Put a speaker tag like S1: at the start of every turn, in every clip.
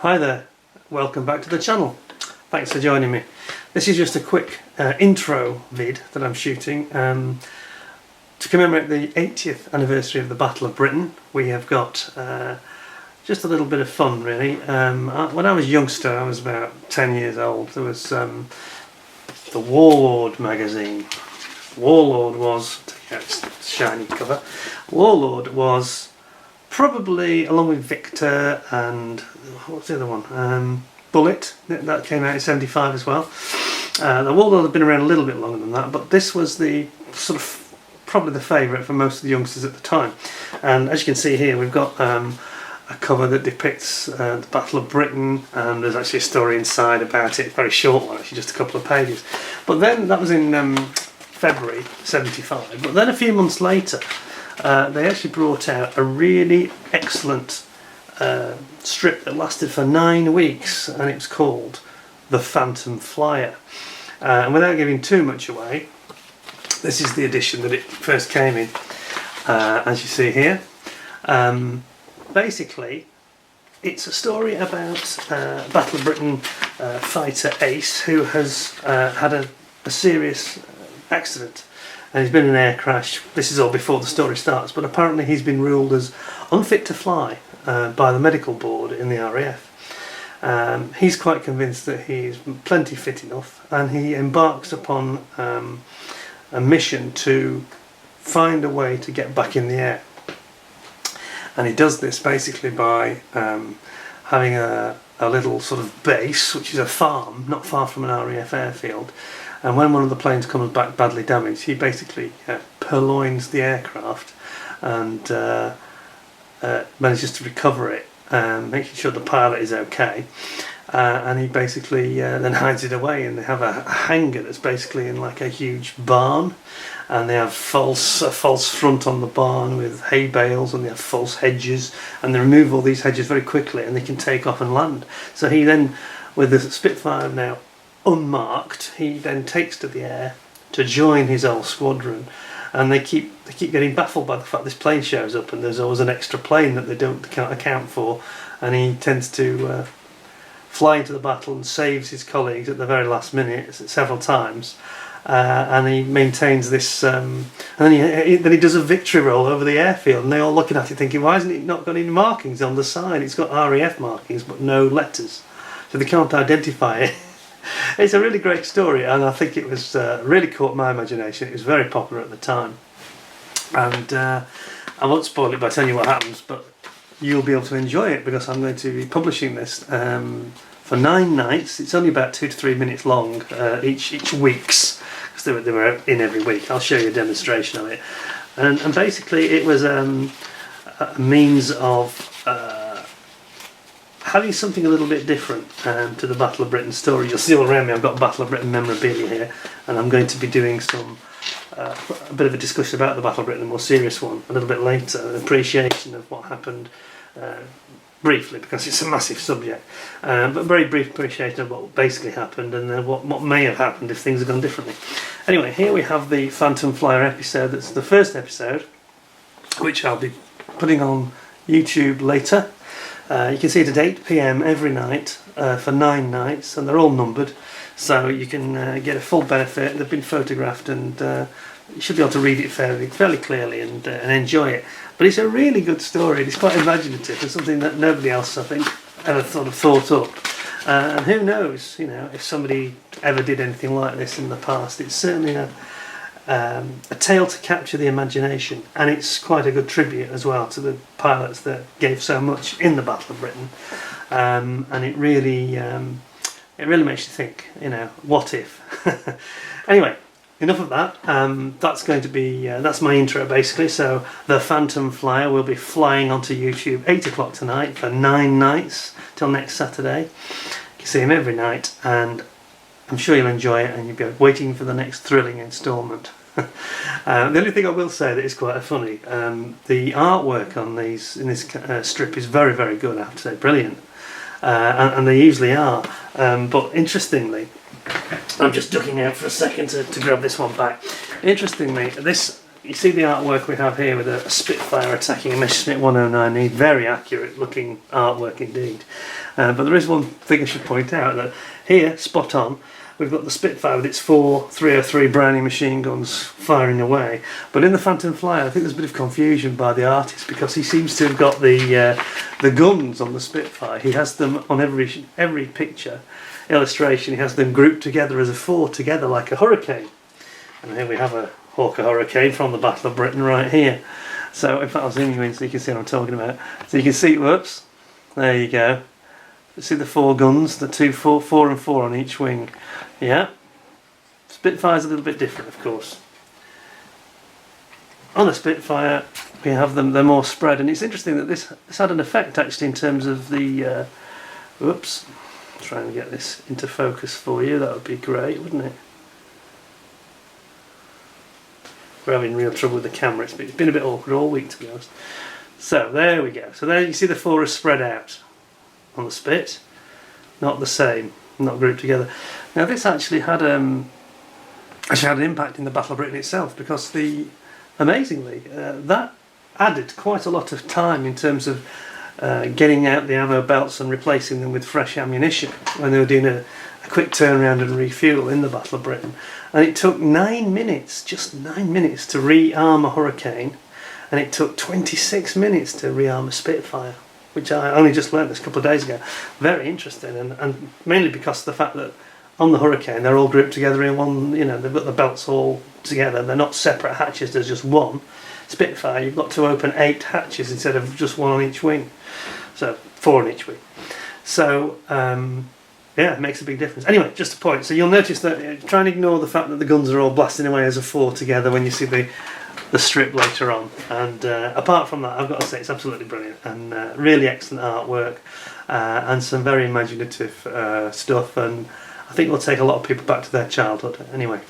S1: Hi there, welcome back to the channel. Thanks for joining me. This is just a quick intro vid that I'm shooting to commemorate the 80th anniversary of the Battle of Britain. We have got just a little bit of fun really. When I was a youngster, I was about 10 years old, there was the Warlord magazine. Warlord was, take out its shiny cover, Warlord was probably, along with Victor and what's the other one? Bullet, that came out in 75 as well. The Warlord had been around a little bit longer than that, but this was the sort of probably the favourite for most of the youngsters at the time. And as you can see here, we've got a cover that depicts the Battle of Britain, and there's actually a story inside about it, very short one, actually just a couple of pages. But then that was in February 75. But then a few months later, they actually brought out a really excellent strip that lasted for 9 weeks, and it was called The Phantom Flyer. And without giving too much away, this is the edition that it first came in, as you see here. Basically, it's a story about Battle of Britain fighter Ace, who has had a serious accident. And he's been in an air crash. This is all before the story starts, but apparently he's been ruled as unfit to fly by the medical board in the RAF. He's quite convinced that he's plenty fit enough, and he embarks upon a mission to find a way to get back in the air. And he does this basically by having a little sort of base, which is a farm not far from an RAF airfield. And when one of the planes comes back badly damaged, he basically purloins the aircraft and manages to recover it, making sure the pilot is okay. And he basically then hides it away, and they have a hangar that's basically in like a huge barn, and they have a false front on the barn with hay bales, and they have false hedges, and they remove all these hedges very quickly, and they can take off and land. So he then, with the Spitfire now unmarked, he then takes to the air to join his old squadron, and they keep getting baffled by the fact this plane shows up, and there's always an extra plane that they can't account for, and he tends to fly into the battle and saves his colleagues at the very last minute several times, and he maintains this, and then he does a victory roll over the airfield, and they're all looking at it thinking, why hasn't it not got any markings on the side? It's got RAF markings but no letters, so they can't identify it. It's a really great story, and I think it was really caught my imagination. It was very popular at the time, and I won't spoil it by telling you what happens, but you'll be able to enjoy it because I'm going to be publishing this for 9 nights. It's only about 2 to 3 minutes long each week's, because they were in every week. I'll show you a demonstration of it, and basically it was a means of having something a little bit different to the Battle of Britain story. You'll see all around me I've got Battle of Britain memorabilia here, and I'm going to be doing some a bit of a discussion about the Battle of Britain, a more serious one, a little bit later, an appreciation of what happened briefly, because it's a massive subject, but very brief appreciation of what basically happened, and what may have happened if things had gone differently. Anyway, here we have the Phantom Flyer episode. That's the first episode, which I'll be putting on YouTube later. You can see it at 8 PM every night for 9 nights, and they're all numbered, so you can get a full benefit. They've been photographed, and you should be able to read it fairly clearly and enjoy it. But it's a really good story. It's quite imaginative, and something that nobody else, I think, ever sort of thought up. And who knows, you know, if somebody ever did anything like this in the past. It's certainly a tale to capture the imagination, and it's quite a good tribute as well to the pilots that gave so much in the Battle of Britain, and it really makes you think, you know, what if? Anyway, enough of that. That's going to be that's my intro basically. So the Phantom Flyer will be flying onto YouTube 8 o'clock tonight for 9 nights till next Saturday. You can see him every night, and I'm sure you'll enjoy it, and you'll be waiting for the next thrilling instalment. The only thing I will say that is quite funny, the artwork on these in this strip is very, very good. I have to say, brilliant, and they usually are. But interestingly, I'm just ducking out for a second to grab this one back. Interestingly, this you see the artwork we have here with a Spitfire attacking a Messerschmitt 109E. Very accurate looking artwork indeed. But there is one thing I should point out, that here, spot on, we've got the Spitfire with its 4 303 Browning machine guns firing away. But in the Phantom Flyer, I think there's a bit of confusion by the artist, because he seems to have got the guns on the Spitfire. He has them on every picture, illustration, he has them grouped together as a 4 together like a hurricane. And here we have a Hawker Hurricane from the Battle of Britain right here. So in fact I'll zoom you in so you can see what I'm talking about. So you can see, whoops, there you go. See the 4 guns, the 4 and 4 on each wing. Yeah. Spitfire's a little bit different, of course. On the Spitfire we have them, they're more spread, and it's interesting that this had an effect actually in terms of the whoops, try and get this into focus for you, that would be great, wouldn't it? We're having real trouble with the camera, it's been a bit awkward all week, to be honest. So there we go, so there you see the 4 are spread out on the Spit, not the same, not grouped together. Now this actually had an impact in the Battle of Britain itself, because amazingly that added quite a lot of time in terms of getting out the ammo belts and replacing them with fresh ammunition when they were doing a quick turnaround and refuel in the Battle of Britain. And it took 9 minutes, just 9 minutes, to rearm a Hurricane, and it took 26 minutes to rearm a Spitfire, which I only just learned this a couple of days ago. Very interesting, and mainly because of the fact that on the Hurricane they're all grouped together in one, you know, they've got the belts all together, they're not separate hatches, there's just one. Spitfire, you've got to open 8 hatches instead of just 1 on each wing, so 4 on each wing. So yeah, it makes a big difference. Anyway, just a point. So you'll notice that, try and ignore the fact that the guns are all blasting away as a 4 together when you see the strip later on. And apart from that, I've got to say it's absolutely brilliant, and really excellent artwork, and some very imaginative stuff, and I think will take a lot of people back to their childhood. Anyway,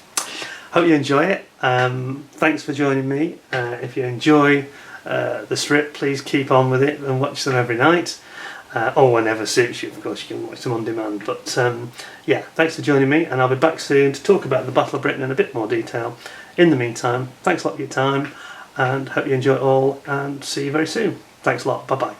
S1: hope you enjoy it. Thanks for joining me. If you enjoy the strip, please keep on with it and watch them every night. Or whenever suits you, of course, you can watch them on demand. But yeah, thanks for joining me, and I'll be back soon to talk about the Battle of Britain in a bit more detail. In the meantime, thanks a lot for your time, and hope you enjoy it all, and see you very soon. Thanks a lot. Bye bye.